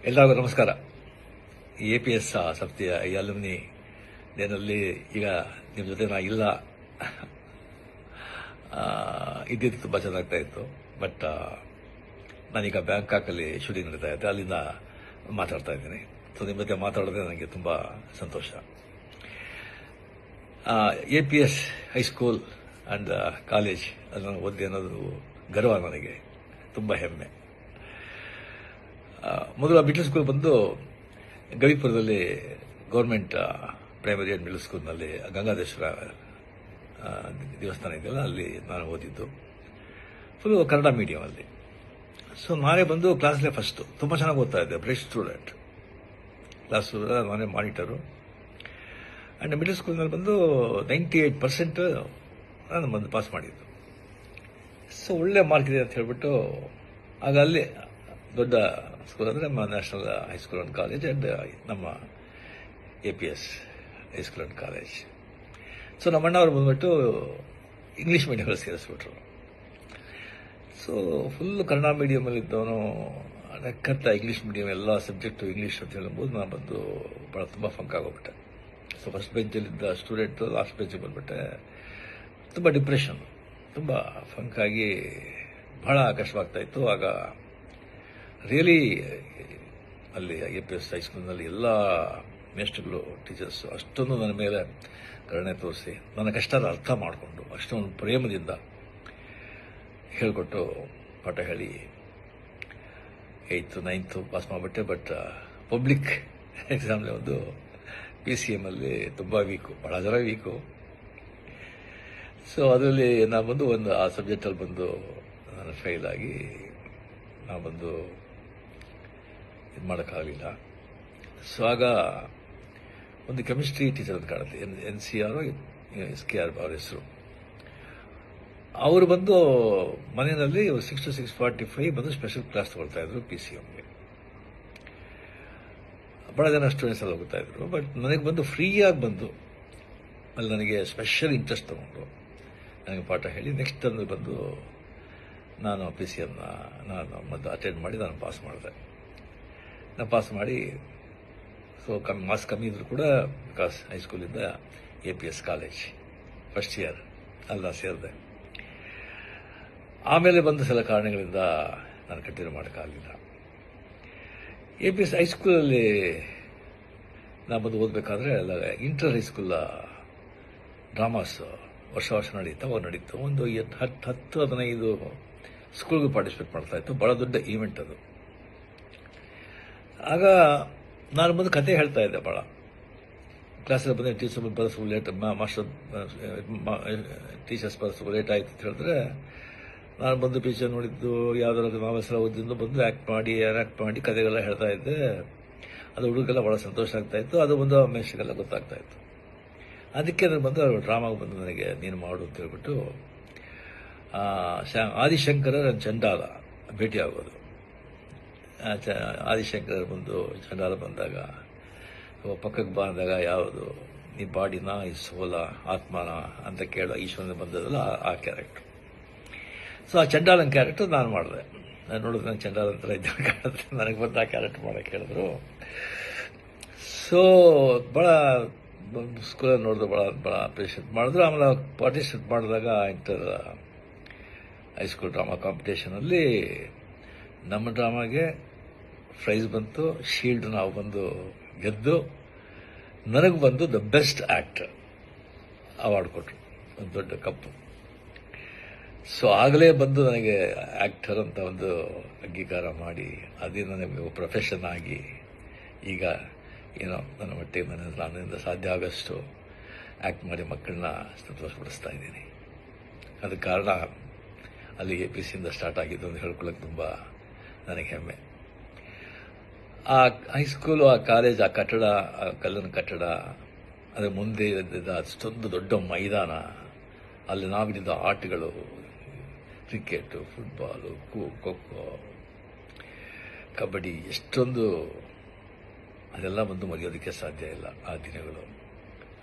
ಎಲ್ಲರಿಗೂ ನಮಸ್ಕಾರ. APS ಸಂಸ್ಥೆಯ ಈ ಅಲ್ಯುಮಿನಿ ಡೇನಲ್ಲಿ ಈಗ ನಿಮ್ಮ ಜೊತೆ ನಾ ಇಲ್ಲ. ಇದ್ದಿದ್ದು ತುಂಬ ಚೆನ್ನಾಗ್ತಾ ಇತ್ತು. ಬಟ್ ನಾನೀಗ ಬ್ಯಾಂಕಾಕಲ್ಲಿ ಶೂಟಿಂಗ್ ನಡೀತಾ ಇದ್ದೆ, ಅಲ್ಲಿಂದ ಮಾತಾಡ್ತಾ ಇದ್ದೀನಿ. ಸೊ ನಿಮ್ಮ ಜೊತೆ ಮಾತಾಡೋದೇ ನನಗೆ ತುಂಬ ಸಂತೋಷ. APS ಹೈಸ್ಕೂಲ್ ಆ್ಯಂಡ್ ಕಾಲೇಜ್ ಅದನ್ನು ಓದಿ ಅನ್ನೋದು ಗರ್ವ, ನನಗೆ ತುಂಬ ಹೆಮ್ಮೆ. ಮೊದಲು ಮಿಡ್ಲ್ ಸ್ಕೂಲ್ ಬಂದು ಗವಿಪುರದಲ್ಲಿ ಗೌರ್ಮೆಂಟ್ ಪ್ರೈಮರಿ ಆ್ಯಂಡ್ ಮಿಡ್ಲ್ ಸ್ಕೂಲ್ನಲ್ಲಿ ಗಂಗಾಧೇಶ್ವರ ದೇವಸ್ಥಾನ ಇದೆಯಲ್ಲ, ಅಲ್ಲಿ ನಾನು ಓದಿದ್ದು. ಫುಲ್ಲು ಕನ್ನಡ ಮೀಡಿಯಮಲ್ಲಿ. ಸೊ ನಾನೇ ಬಂದು ಕ್ಲಾಸ್ಲೇ ಫಸ್ಟು, ತುಂಬ ಚೆನ್ನಾಗಿ ಓದ್ತಾ ಇದ್ದೆ, ಬ್ರೈಟ್ ಸ್ಟೂಡೆಂಟ್. ಕ್ಲಾಸ್ ನಾನೇ ಮಾನಿಟರು. ಆ್ಯಂಡ್ ಮಿಡ್ಲ್ ಸ್ಕೂಲ್ನಲ್ಲಿ ಬಂದು 98% ನಾನು ಬಂದು ಪಾಸ್ ಮಾಡಿದ್ದು. ಸೊ ಒಳ್ಳೆ ಮಾರ್ಕ್ ಇದೆ ಅಂತ ಹೇಳಿಬಿಟ್ಟು ಆಗ ಅಲ್ಲಿ ದೊಡ್ಡ ಸ್ಕೂಲ್ ಅಂದರೆ ನಮ್ಮ national high school and college and ನಮ್ಮ APS high school and college. So ನಮ್ಮ ಅಣ್ಣವ್ರು ಬಂದ್ಬಿಟ್ಟು ಇಂಗ್ಲೀಷ್ ಮೀಡಿಯಮಲ್ಲಿ ಸೇರಿಸ್ಬಿಟ್ರು. ಸೊ ಫುಲ್ ಕನ್ನಡ ಮೀಡಿಯಮಲ್ಲಿದ್ದವನು ಕತ್ತ ಇಂಗ್ಲೀಷ್ ಮೀಡಿಯಮ್ ಎಲ್ಲ ಸಬ್ಜೆಕ್ಟು ಇಂಗ್ಲೀಷ್ ಅಂತ ಹೇಳ್ಬೋದು. ನಾನು ಬಂದು ಭಾಳ ತುಂಬ ಫಂಕ್ ಆಗೋಗ್ಬಿಟ್ಟೆ. ಸೊ ಫಸ್ಟ್ ಬೆಂಚಲ್ಲಿದ್ದ ಸ್ಟೂಡೆಂಟು ಲಾಸ್ಟ್ ಬೆಂಚಿಗೆ ಬಂದುಬಿಟ್ಟೆ. ತುಂಬ ಡಿಪ್ರೆಷನ್, ತುಂಬ ಫಂಕಾಗಿ ಭಾಳ ಕಷ್ಟವಾಗ್ತಾಯಿತ್ತು. ಆಗ ರಿಯಲಿ ಅಲ್ಲಿ APS ಹೈಸ್ಕೂಲ್ನಲ್ಲಿ ಎಲ್ಲ ಮೇಸ್ಟ್ರುಗಳು, ಟೀಚರ್ಸು ಅಷ್ಟೊಂದು ನನ್ನ ಮೇಲೆ ಕರುಣೆ ತೋರಿಸಿ ನನ್ನ ಕಷ್ಟದ ಅರ್ಥ ಮಾಡಿಕೊಂಡು ಅಷ್ಟೊಂದು ಪ್ರೇಮದಿಂದ ಹೇಳಿಕೊಟ್ಟು ಪಾಠ ಹೇಳಿ 8th 9th ಪಾಸ್ ಮಾಡಿಬಿಟ್ಟೆ. ಬಟ್ ಪಬ್ಲಿಕ್ ಎಕ್ಸಾಮ್ಲಿ ಒಂದು PCM ಅಲ್ಲಿ ತುಂಬ ವೀಕು, ಭಾಳ ಜನ ವೀಕು. ಸೊ ಅದರಲ್ಲಿ ನಾನು ಬಂದು ಆ ಸಬ್ಜೆಕ್ಟಲ್ಲಿ ಬಂದು ನಾನು ಫೇಲ್ ಆಗಿ ನಾನು ಬಂದು ಇದು ಮಾಡೋಕ್ಕಾಗಲಿಲ್ಲ. ಸೊ ಆಗ ಒಂದು ಕೆಮಿಸ್ಟ್ರಿ ಟೀಚರ್ ಅಂತ ಕಾಣುತ್ತೆ, NCR SKR ಅವ್ರ ಹೆಸರು. ಅವರು ಬಂದು ಮನೆಯಲ್ಲಿ 6 to 6:45 ಬಂದು ಸ್ಪೆಷಲ್ ಕ್ಲಾಸ್ ತಗೊಳ್ತಾ ಇದ್ರು PCMಗೆ. ಭಾಳ ಜನ ಸ್ಟೂಡೆಂಟ್ಸ್ ಎಲ್ಲ ಹೋಗ್ತಾ ಇದ್ರು. ಬಟ್ ನನಗೆ ಬಂದು ಫ್ರೀಯಾಗಿ ಬಂದು ಅಲ್ಲಿ ನನಗೆ ಸ್ಪೆಷಲ್ ಇಂಟ್ರೆಸ್ಟ್ ತೊಗೊಂಡು ನನಗೆ ಪಾಠ ಹೇಳಿ ನೆಕ್ಸ್ಟ್ ಅಂದ್ರೆ ಬಂದು ನಾನು PCMನ ನಾನು ಮತ್ತು ಅಟೆಂಡ್ ಮಾಡಿ ನಾನು ಪಾಸ್ ಮಾಡಿದೆ. ನಾನು ಪಾಸ್ ಮಾಡಿ ಸೊ ಮಾರ್ಕ್ಸ್ ಕಮ್ಮಿ ಇದ್ದರೂ ಕೂಡ ಬಿಕಾಸ್ ಹೈಸ್ಕೂಲಿಂದ APS ಕಾಲೇಜ್ ಫಸ್ಟ್ ಇಯರ್ ಅಲ್ಲ ಸೇರಿದೆ. ಆಮೇಲೆ ಬಂದ ಸಲ ಕಾರಣಗಳಿಂದ ನಾನು ಕಂಟಿನ್ಯೂ ಮಾಡೋಕ್ಕಾಗಲಿಲ್ಲ. APS ಹೈಸ್ಕೂಲಲ್ಲಿ ನಾನು ಬಂದು ಓದಬೇಕಾದ್ರೆ ಅಲ್ಲ ಇಂಟರ್ ಹೈಸ್ಕೂಲ್ ಡ್ರಾಮಾಸ್ ವರ್ಷ ನಡೀತಾ ಒಂದು 10-15 ಸ್ಕೂಲ್ಗೆ ಪಾರ್ಟಿಸಿಪೇಟ್ ಮಾಡ್ತಾಯಿತ್ತು. ಭಾಳ ದೊಡ್ಡ ಈವೆಂಟ್ ಅದು. ಆಗ ನಾನು ಬಂದು ಕತೆ ಹೇಳ್ತಾ ಇದ್ದೆ. ಭಾಳ ಕ್ಲಾಸಲ್ಲಿ ಬಂದರೆ ಟೀಚರ್ ಬರೆಸು ಲೇಟ್, ಮಾಸ್ಟರ್ ಟೀಚರ್ಸ್ ಬರೆಸು ಲೇಟ್ ಆಯಿತು ಅಂತ ಹೇಳಿದ್ರೆ ನಾನು ಬಂದು ಪಿಕ್ಚರ್ ನೋಡಿದ್ದು ಯಾವುದಾದ್ರು ನಾವೆಲ್ಲ ಓದಿದ್ದು ಬಂದು ಆ್ಯಕ್ಟ್ ಮಾಡಿ ಕತೆಗೆಲ್ಲ ಹೇಳ್ತಾ ಇದ್ದೆ. ಅದು ಹುಡುಗೆಲ್ಲ ಭಾಳ ಸಂತೋಷ ಆಗ್ತಾಯಿತ್ತು. ಅದು ಬಂದು ಮೆಸ್ಸಿಗೆಲ್ಲ ಗೊತ್ತಾಗ್ತಾಯಿತ್ತು. ಅದಕ್ಕೆ ನನಗೆ ಬಂದು ಡ್ರಾಮಾಗೆ ಬಂದು ನನಗೆ ನೀನು ಮಾಡು ಅಂತ ಹೇಳ್ಬಿಟ್ಟು ಆದಿಶಂಕರ ಚಂಡಾಲ ಭೇಟಿ ಆಗೋದು. ಆದಿಶಂಕರ ಬಂದು ಚಂಡಾಲ ಬಂದಾಗ ಪಕ್ಕಕ್ಕೆ ಬಂದಾಗ ಯಾವುದು ಈ ಬಾಡಿನ ಈ ಸೋಲ ಆತ್ಮನ ಅಂತ ಕೇಳೋ ಈಶ್ವರನ ಬಂದದಲ್ಲ ಆ ಕ್ಯಾರೆಕ್ಟರ್. ಸೊ ಆ ಚಂಡಾಲನ ಕ್ಯಾರೆಕ್ಟರ್ ನಾನು ಮಾಡಿದೆ. ನಾನು ನೋಡಿದ್ರೆ ನಾನು ಚಂಡಾಲ ಥರ ಇದ್ದ ಕಾಣುತ್ತೆ. ನನಗೆ ಬಂದು ಆ ಕ್ಯಾರೆಕ್ಟರ್ ಮಾಡೋಕ್ಕೆ ಹೇಳಿದ್ರು. ಸೊ ಭಾಳ ಸ್ಕೂಲಲ್ಲಿ ನೋಡಿದ್ರು, ಭಾಳ ಅಪ್ರಿಷಿಯೇಟ್ ಮಾಡಿದ್ರು. ಆಮೇಲೆ ಪಾರ್ಟಿಸಿಪೇಟ್ ಮಾಡಿದಾಗ ಇಂಟರ್ ಹೈಸ್ಕೂಲ್ ಡ್ರಾಮಾ ಕಾಂಪಿಟೇಷನಲ್ಲಿ ನಮ್ಮ ಡ್ರಾಮಾಗೆ ಪ್ರೈಸ್ ಬಂತು, ಶೀಲ್ಡ್ ನಾವು ಬಂದು ಗೆದ್ದು ನನಗೆ ಬಂದು ದ ಬೆಸ್ಟ್ ಆ್ಯಕ್ಟರ್ ಅವಾರ್ಡ್ ಕೊಟ್ಟರು, ಒಂದು ದೊಡ್ಡ ಕಪ್ಪು. ಸೊ ಆಗಲೇ ಬಂದು ನನಗೆ ಆ್ಯಕ್ಟರ್ ಅಂತ ಒಂದು ಅಂಗೀಕಾರ ಮಾಡಿ ಅದೇ ನನಗೆ ಪ್ರೊಫೆಷನ್ ಆಗಿ ಈಗ ಏನೋ ನನ್ನ ಮಟ್ಟಿಗೆ ನನ್ನಿಂದ ಸಾಧ್ಯ ಆಗೋಷ್ಟು ಆ್ಯಕ್ಟ್ ಮಾಡಿ ಮಕ್ಕಳನ್ನ ಸಂತೋಷಪಡಿಸ್ತಾ ಇದ್ದೀನಿ. ಅದಕ್ಕೆ ಕಾರಣ ಅಲ್ಲಿ APSಯಿಂದ ಸ್ಟಾರ್ಟ್ ಆಗಿದ್ದು ಅಂತ ಹೇಳ್ಕೊಳ್ಳೋಕೆ ತುಂಬ ನನಗೆ ಹೆಮ್ಮೆ. ಆ ಹೈಸ್ಕೂಲು, ಆ ಕಾಲೇಜ್, ಆ ಕಟ್ಟಡ, ಆ ಕಲ್ಲಿನ ಕಟ್ಟಡ, ಅದರ ಮುಂದೆ ಇದ್ದ ಅಷ್ಟೊಂದು ದೊಡ್ಡ ಮೈದಾನ, ಅಲ್ಲಿ ನಾವಿದ್ದ ಆಟಗಳು, ಕ್ರಿಕೆಟು, ಫುಟ್ಬಾಲು, ಖೋ-ಖೋ, ಕಬಡ್ಡಿ, ಎಷ್ಟೊಂದು ಅದೆಲ್ಲ ಬಂದು ಮರೆಯೋದಕ್ಕೆ ಸಾಧ್ಯ ಇಲ್ಲ ಆ ದಿನಗಳು.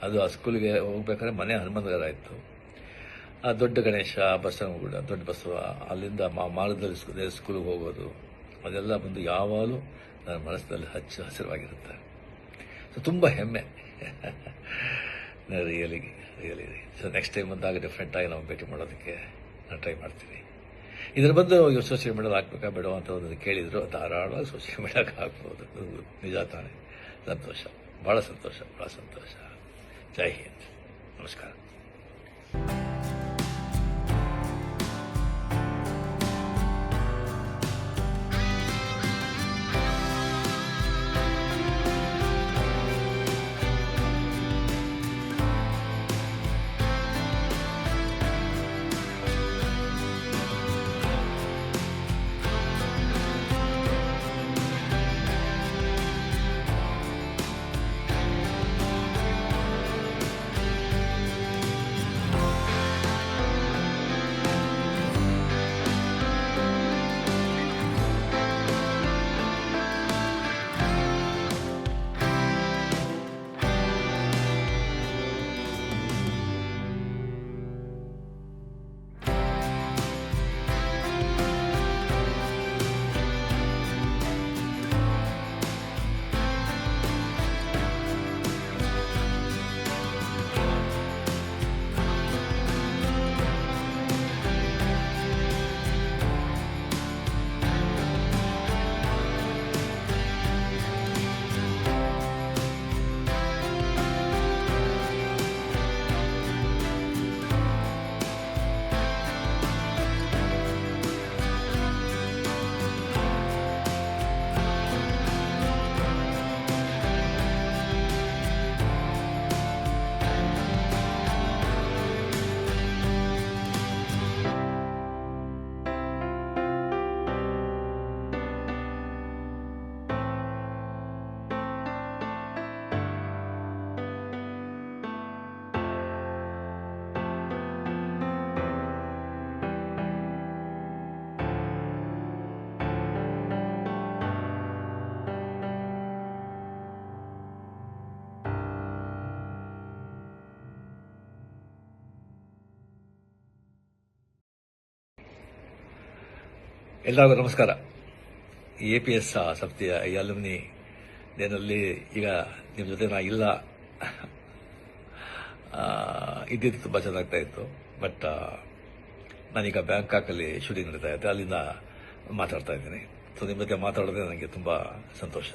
ಅದು ಆ ಸ್ಕೂಲಿಗೆ ಹೋಗ್ಬೇಕಾದ್ರೆ ಮನೆ ಹನುಮಂತಗರ ಇತ್ತು. ಆ ದೊಡ್ಡ ಗಣೇಶ, ಬಸವನಗುಡ, ದೊಡ್ಡ ಬಸವ, ಅಲ್ಲಿಂದ ಮಾರ್ಗದಲ್ಲಿ ಸ್ಕೂಲಿಗೆ ಹೋಗೋದು, ಅದೆಲ್ಲ ಬಂದು ಯಾವಾಗಲೂ ನನ್ನ ಮನಸ್ಸಿನಲ್ಲಿ ಹಸಿರವಾಗಿರುತ್ತೆ. ಸೊ ತುಂಬ ಹೆಮ್ಮೆ. ರಿಯಲಿ ಸೊ ನೆಕ್ಸ್ಟ್ ಟೈಮ್ ಬಂದಾಗ ಡಿಫ್ರೆಂಟಾಗಿ ನಾವು ಭೇಟಿ ಮಾಡೋದಕ್ಕೆ ನಾನು ಟ್ರೈ ಮಾಡ್ತೀನಿ. ಇದರ ಬಂದು ಇವ್ರು ಸೋಷಿಯಲ್ ಮೀಡಿಯಾದಲ್ಲಿ ಹಾಕ್ಬೇಕಾ ಬೇಡ ಅಂತ ಒಂದು ಕೇಳಿದ್ರು. ಧಾರಾಳವಾಗಿ ಸೋಷಿಯಲ್ ಮೀಡಿಯಾಕ್ಕೆ ಹಾಕ್ಬೋದು. ನಿಜ ತಾನೇ. ಸಂತೋಷ, ಭಾಳ ಸಂತೋಷ. ಜೈ ಹಿಂದ್. ನಮಸ್ಕಾರ. ಎಲ್ಲರಿಗೂ ನಮಸ್ಕಾರ. APS ಸಂಸ್ಥೆಯ ಈ ಅಲುಮಿನಿ ಡೇನಲ್ಲಿ ಈಗ ನಿಮ್ಮ ಜೊತೆ ನಾ ಇಲ್ಲ, ಇದ್ದಿದ್ದು ತುಂಬ ಚೆನ್ನಾಗ್ತಾ ಇತ್ತು. ಬಟ್ ನಾನೀಗ ಬ್ಯಾಂಕಾಕಲ್ಲಿ ಶೂಟಿಂಗ್ ನಡೀತಾ ಇದ್ದೆ, ಅಲ್ಲಿಂದ ಮಾತಾಡ್ತಾ ಇದ್ದೀನಿ. ಸೊ ನಿಮ್ಮ ಜೊತೆ ಮಾತಾಡೋದೇ ನನಗೆ ತುಂಬ ಸಂತೋಷ.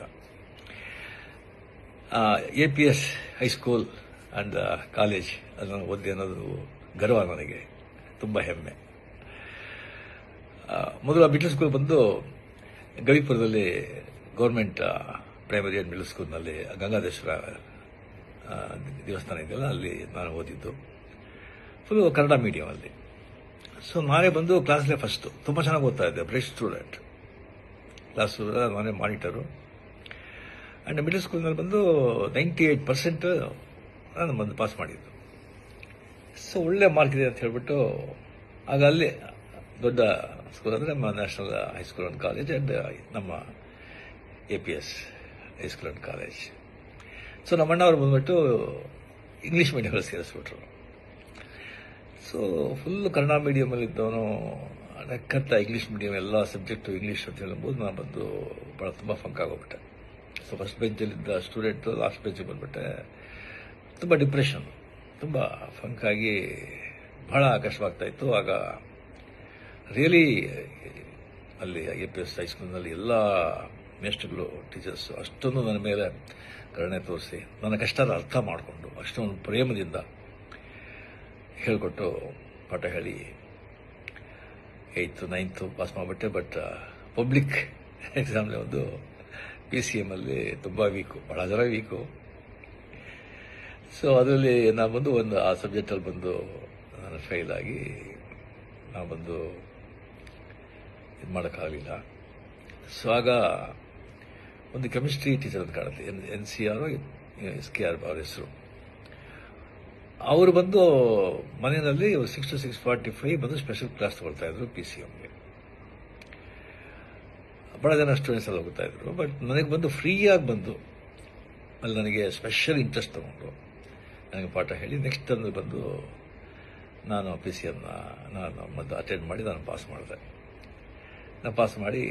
APS ಹೈಸ್ಕೂಲ್ ಆ್ಯಂಡ್ ಕಾಲೇಜ್ ಅಲ್ಲಿ ನಾನು ಓದಿದೆ ಅನ್ನೋದು ಗರ್ವ ನನಗೆ, ತುಂಬ ಹೆಮ್ಮೆ. ಮೊದಲು ಮಿಡ್ಲ್ ಸ್ಕೂಲ್ ಬಂದು ಗವಿಪುರದಲ್ಲಿ ಗೌರ್ಮೆಂಟ್ ಪ್ರೈಮರಿ ಆ್ಯಂಡ್ ಮಿಡ್ಲ್ ಸ್ಕೂಲ್ನಲ್ಲಿ ಗಂಗಾಧೇಶ್ವರ ದೇವಸ್ಥಾನ ಇದೆಯಲ್ಲ, ಅಲ್ಲಿ ನಾನು ಓದಿದ್ದು. ಫುಲ್ಲು ಕನ್ನಡ ಮೀಡಿಯಮಲ್ಲಿ. ಸೊ ನಾನೇ ಬಂದು ಕ್ಲಾಸ್ಲೇ ಫಸ್ಟು, ತುಂಬ ಚೆನ್ನಾಗಿ ಓದ್ತಾ ಇದ್ದೆ, ಬ್ರೈಟ್ ಸ್ಟೂಡೆಂಟ್. ಕ್ಲಾಸು ನಾನೇ ಮಾನಿಟರು. ಆ್ಯಂಡ್ ಮಿಡ್ಲ್ ಸ್ಕೂಲ್ನಲ್ಲಿ ಬಂದು 98% ನಾನು ಬಂದು ಪಾಸ್ ಮಾಡಿದ್ದು. ಸೊ ಒಳ್ಳೆ ಮಾರ್ಕ್ ಇದೆ ಅಂತ ಹೇಳ್ಬಿಟ್ಟು ಆಗ ಅಲ್ಲಿ ದೊಡ್ಡ ಸ್ಕೂಲ್ ಅಂದರೆ ನಮ್ಮ national high school and college and ನಮ್ಮ APS high school and college. So ನಮ್ಮ ಅಣ್ಣವ್ರು ಬಂದ್ಬಿಟ್ಟು ಇಂಗ್ಲೀಷ್ ಮೀಡಿಯಮಲ್ಲಿ ಸೇರಿಸ್ಬಿಟ್ರು. ಸೊ ಫುಲ್ಲು ಕನ್ನಡ ಮೀಡಿಯಮಲ್ಲಿದ್ದವನು ನಕ್ಕಂತ ಇಂಗ್ಲೀಷ್ ಮೀಡಿಯಮ್ ಎಲ್ಲ ಸಬ್ಜೆಕ್ಟು ಇಂಗ್ಲೀಷ್ ಅಂತ ಹೇಳ್ಬೋದು. ನಾನು ಬಂದು ಭಾಳ ತುಂಬ ಫಂಕ್ ಆಗೋಗ್ಬಿಟ್ಟೆ. ಸೊ ಫಸ್ಟ್ ಬೆಂಚಲ್ಲಿದ್ದ ಸ್ಟೂಡೆಂಟು ಲಾಸ್ಟ್ ಬೆಂಚಿಗೆ ಬಂದುಬಿಟ್ಟೆ. ತುಂಬ ಡಿಪ್ರೆಷನ್, ತುಂಬ ಫಂಕಾಗಿ ಭಾಳ ಕಷ್ಟವಾಗ್ತಾಯಿತ್ತು. ಆಗ ರಿಯಲಿ ಅಲ್ಲಿ APS ಹೈಸ್ಕೂಲ್ನಲ್ಲಿ ಎಲ್ಲ ಮೇಸ್ಟ್ರುಗಳು, ಟೀಚರ್ಸು ಅಷ್ಟೊಂದು ನನ್ನ ಮೇಲೆ ಕರುಣೆ ತೋರಿಸಿ ನನ್ನ ಕಷ್ಟನ ಅರ್ಥ ಮಾಡಿಕೊಂಡು ಅಷ್ಟೊಂದು ಪ್ರೇಮದಿಂದ ಹೇಳಿಕೊಟ್ಟು ಪಾಠ ಹೇಳಿ 8th 9th ಪಾಸ್ ಮಾಡಿಬಿಟ್ಟೆ. ಬಟ್ ಪಬ್ಲಿಕ್ ಎಕ್ಸಾಮ್ಲಿ ಒಂದು PCM ಅಲ್ಲಿ ತುಂಬ ವೀಕು, ಭಾಳ ಜನ ವೀಕು. ಸೊ ಅದರಲ್ಲಿ ನಾನು ಬಂದು ಆ ಸಬ್ಜೆಕ್ಟಲ್ಲಿ ಬಂದು ನಾನು ಫೇಲ್ ಆಗಿ ನಾವು ಬಂದು ಇದು ಮಾಡೋಕ್ಕಾಗಲಿಲ್ಲ. ಸೊ ಆಗ ಒಂದು ಕೆಮಿಸ್ಟ್ರಿ ಟೀಚರ್ ಅಂತ ಕಾಣುತ್ತೆ, NCR SKR ಅವ್ರ ಹೆಸರು. ಅವರು ಬಂದು ಮನೆಯಲ್ಲಿ 6 to 6:45 ಬಂದು ಸ್ಪೆಷಲ್ ಕ್ಲಾಸ್ ತಗೊಳ್ತಾ ಇದ್ರು PCMಗೆ. ಭಾಳ ಜನ ಸ್ಟೂಡೆಂಟ್ಸ್ ಎಲ್ಲ ಹೋಗ್ತಾ ಇದ್ರು. ಬಟ್ ನನಗೆ ಬಂದು ಫ್ರೀಯಾಗಿ ಬಂದು ಅಲ್ಲಿ ನನಗೆ ಸ್ಪೆಷಲ್ ಇಂಟ್ರೆಸ್ಟ್ ತಗೊಂಡು ನನಗೆ ಪಾಠ ಹೇಳಿ ನೆಕ್ಸ್ಟ್ ಬಂದು ನಾನು PCMನ ನಾನು ಮೊದಲು ಅಟೆಂಡ್ ಮಾಡಿ ನಾನು ಪಾಸ್ ಮಾಡಿದೆ. ನಾನು ಪಾಸ್ ಮಾಡಿ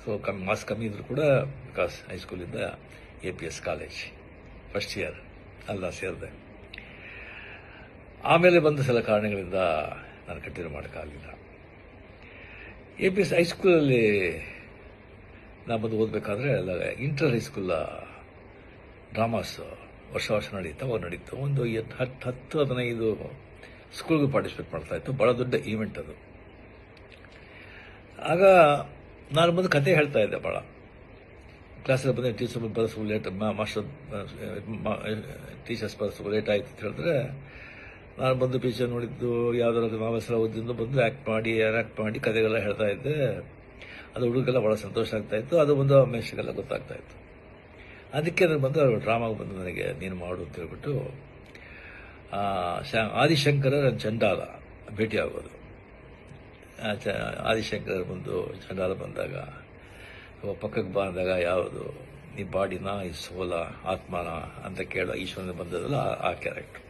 ಸೊ ಮಾರ್ಕ್ಸ್ ಕಮ್ಮಿ ಇದ್ರು ಕೂಡ ಬಿಕಾಸ್ ಹೈಸ್ಕೂಲಿಂದ APS ಕಾಲೇಜ್ ಫಸ್ಟ್ ಇಯರ್ ಅಲ್ಲ ಸೇರಿದೆ. ಆಮೇಲೆ ಬಂದ ಸಲ ಕಾರಣಗಳಿಂದ ನಾನು ಕಂಟಿನ್ಯೂ ಮಾಡೋಕ್ಕಾಗಲಿಲ್ಲ. APS ಹೈಸ್ಕೂಲಲ್ಲಿ ನಾನು ಬಂದು ಓದಬೇಕಾದ್ರೆ ಇಂಟರ್ ಹೈಸ್ಕೂಲ್ ಡ್ರಾಮಾಸ್ ವರ್ಷ ನಡೀತಾ ನಡೀತು. ಒಂದು 10-15 ಸ್ಕೂಲ್ಗೆ ಪಾರ್ಟಿಸಿಪೇಟ್ ಮಾಡ್ತಾ ಇತ್ತು. ಬಹಳ ದೊಡ್ಡ ಈವೆಂಟ್ ಅದು. ಆಗ ನಾನು ಬಂದು ಕತೆ ಹೇಳ್ತಾ ಇದ್ದೆ. ಭಾಳ ಕ್ಲಾಸಲ್ಲಿ ಬಂದರೆ ಟೀಚರ್ ಬರೆಸು ಲೇಟ್, ಮಾಸ್ಟರ್ ಟೀಚರ್ಸ್ ಬರೆಸು ಲೇಟ್ ಆಯಿತು ಅಂತ ಹೇಳಿದ್ರೆ ನಾನು ಬಂದು ಪಿಕ್ಚರ್ ನೋಡಿದ್ದು ಯಾವುದಾದ್ರು ನಾವೆಲ್ಲ ಓದಿದ್ದು ಬಂದು ಆ್ಯಕ್ಟ್ ಮಾಡಿ ಕತೆಗೆಲ್ಲ ಹೇಳ್ತಾ ಇದ್ದೆ. ಅದು ಹುಡುಗೆಲ್ಲ ಭಾಳ ಸಂತೋಷ ಆಗ್ತಾ ಇತ್ತು. ಅದು ಒಂದು ಮೆಸ್ಸಿಗೆಲ್ಲ ಗೊತ್ತಾಗ್ತಾ ಇತ್ತು. ಅದಕ್ಕೆ ನನಗೆ ಬಂದು ಡ್ರಾಮಾಗೆ ಬಂದು ನನಗೆ ನೀನು ಮಾಡು ಅಂತ ಹೇಳ್ಬಿಟ್ಟು ಆದಿಶಂಕರ ಚಂಡಾಲ ಭೇಟಿಯಾಗೋದು. ಆದಿಶಂಕರ್ ಬಂದು ಚಂಡಾಲ ಬಂದಾಗ ಪಕ್ಕಕ್ಕೆ ಬಂದಾಗ ಯಾವುದು ಈ ಬಾಡಿನ ಈ ಸೋಲ ಆತ್ಮನ ಅಂತ ಕೇಳೋ ಈಶ್ವರನ ಬಂದದಲ್ಲ ಆ ಕ್ಯಾರೆಕ್ಟರ್.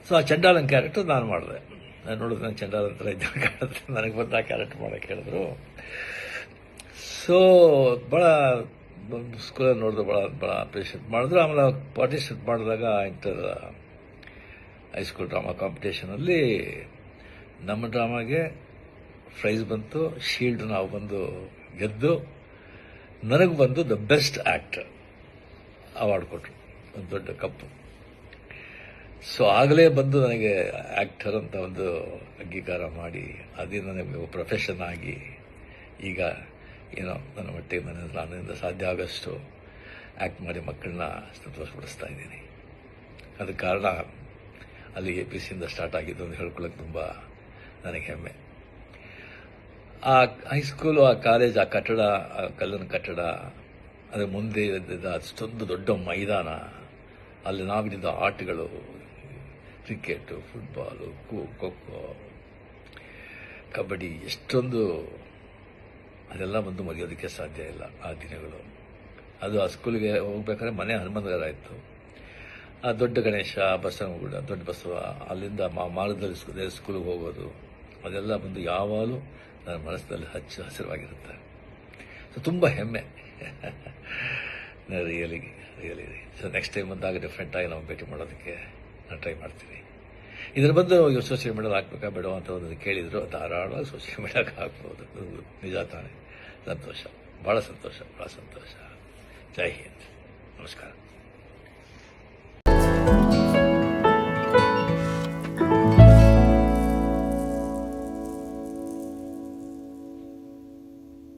ಸೊ ಆ ಚಂಡಾಲನ ಕ್ಯಾರೆಕ್ಟರ್ ನಾನು ಮಾಡಿದೆ. ನಾನು ನೋಡಿದ್ರೆ ನಾನು ಚಂಡಾಲ ಅಂತ ಇದ್ದ ಕಾಣುತ್ತೆ. ನನಗೆ ಬಂದು ಆ ಕ್ಯಾರೆಕ್ಟರ್ ಮಾಡೋಕ್ಕೆ ಹೇಳಿದ್ರು. ಸೊ ಭಾಳ ಸ್ಕೂಲಲ್ಲಿ ನೋಡಿದ್ರು, ಭಾಳ ಅಪ್ರಿಷಿಯೇಟ್ ಮಾಡಿದ್ರು. ಆಮೇಲೆ ಪಾರ್ಟಿಸಿಪೇಟ್ ಮಾಡಿದಾಗ ಇಂಟರ್ ಹೈಸ್ಕೂಲ್ ಡ್ರಾಮಾ ಕಾಂಪಿಟೇಷನಲ್ಲಿ ನಮ್ಮ ಡ್ರಾಮಾಗೆ ಪ್ರೈಸ್ ಬಂತು. ಶೀಲ್ಡ್ ನಾವು ಬಂದು ಗೆದ್ದು ನನಗೆ ಬಂದು ದ ಬೆಸ್ಟ್ ಆ್ಯಕ್ಟರ್ ಅವಾರ್ಡ್ ಕೊಟ್ಟರು, ಒಂದು ದೊಡ್ಡ ಕಪ್ಪು. ಸೊ ಆಗಲೇ ಬಂದು ನನಗೆ ಆ್ಯಕ್ಟರ್ ಅಂತ ಒಂದು ಅಂಗೀಕಾರ ಮಾಡಿ ಅದೇ ನನಗೆ ಪ್ರೊಫೆಷನ್ ಆಗಿ ಈಗ ಏನೋ ನನ್ನ ಮಟ್ಟಿಗೆ ನನ್ನಿಂದ ಸಾಧ್ಯ ಆಗೋಷ್ಟು ಆ್ಯಕ್ಟ್ ಮಾಡಿ ಮಕ್ಕಳನ್ನ ಸಂತೋಷಪಡಿಸ್ತಾ ಇದ್ದೀನಿ. ಅದಕ್ಕೆ ಕಾರಣ ಅಲ್ಲಿ APCಯಿಂದ ಸ್ಟಾರ್ಟ್ ಆಗಿದ್ದು ಅಂತ ಹೇಳ್ಕೊಳ್ಳೋಕೆ ತುಂಬ ನನಗೆ ಹೆಮ್ಮೆ. ಆ ಹೈಸ್ಕೂಲು, ಆ ಕಾಲೇಜ್, ಆ ಕಟ್ಟಡ, ಆ ಕಲ್ಲಿನ ಕಟ್ಟಡ, ಅದರ ಮುಂದೆ ಇದ್ದ ಅಷ್ಟೊಂದು ದೊಡ್ಡ ಮೈದಾನ, ಅಲ್ಲಿ ನಾವಿದ್ದ ಆಟಗಳು, ಕ್ರಿಕೆಟು, ಫುಟ್ಬಾಲು, ಖೋ-ಖೋ, ಕಬಡ್ಡಿ, ಎಷ್ಟೊಂದು ಅದೆಲ್ಲ ಬಂದು ಮರೆಯೋದಕ್ಕೆ ಸಾಧ್ಯ ಇಲ್ಲ ಆ ದಿನಗಳು. ಅದು ಆ ಸ್ಕೂಲಿಗೆ ಹೋಗ್ಬೇಕಾದ್ರೆ ಮನೆ ಹನುಮಂತಗರ ಇತ್ತು. ಆ ದೊಡ್ಡ ಗಣೇಶ, ಬಸವನಗುಡ, ದೊಡ್ಡ ಬಸವ, ಅಲ್ಲಿಂದ ಮಾರ್ಗದಲ್ಲಿ ಸ್ಕೂಲಿಗೆ ಹೋಗೋದು, ಅದೆಲ್ಲ ಬಂದು ಯಾವಾಗಲೂ ನನ್ನ ಮನಸ್ಸಿನಲ್ಲಿ ಹಸಿರವಾಗಿರುತ್ತೆ. ಸೊ ತುಂಬ ಹೆಮ್ಮೆ. ರಿಯಲಿ. ಸೊ ನೆಕ್ಸ್ಟ್ ಟೈಮ್ ಬಂದಾಗ ಡಿಫ್ರೆಂಟಾಗಿ ನಾವು ಭೇಟಿ ಮಾಡೋದಕ್ಕೆ ನಾನು ಟ್ರೈ ಮಾಡ್ತೀನಿ. ಇದರ ಬಂದು ಸೋಷಿಯಲ್ ಮೀಡಿಯಾದಲ್ಲಿ ಹಾಕ್ಬೇಕಾ ಬೇಡ ಅಂತ ಒಂದು ಕೇಳಿದ್ರು. ಧಾರಾಳವಾಗಿ ಸೋಷಿಯಲ್ ಮೀಡಿಯಾಗೆ ಹಾಕ್ಬೋದು. ನಿಜ ತಾನೆ. ಸಂತೋಷ, ಭಾಳ ಸಂತೋಷ. ಜೈ ಹಿಂದ್. ನಮಸ್ಕಾರ.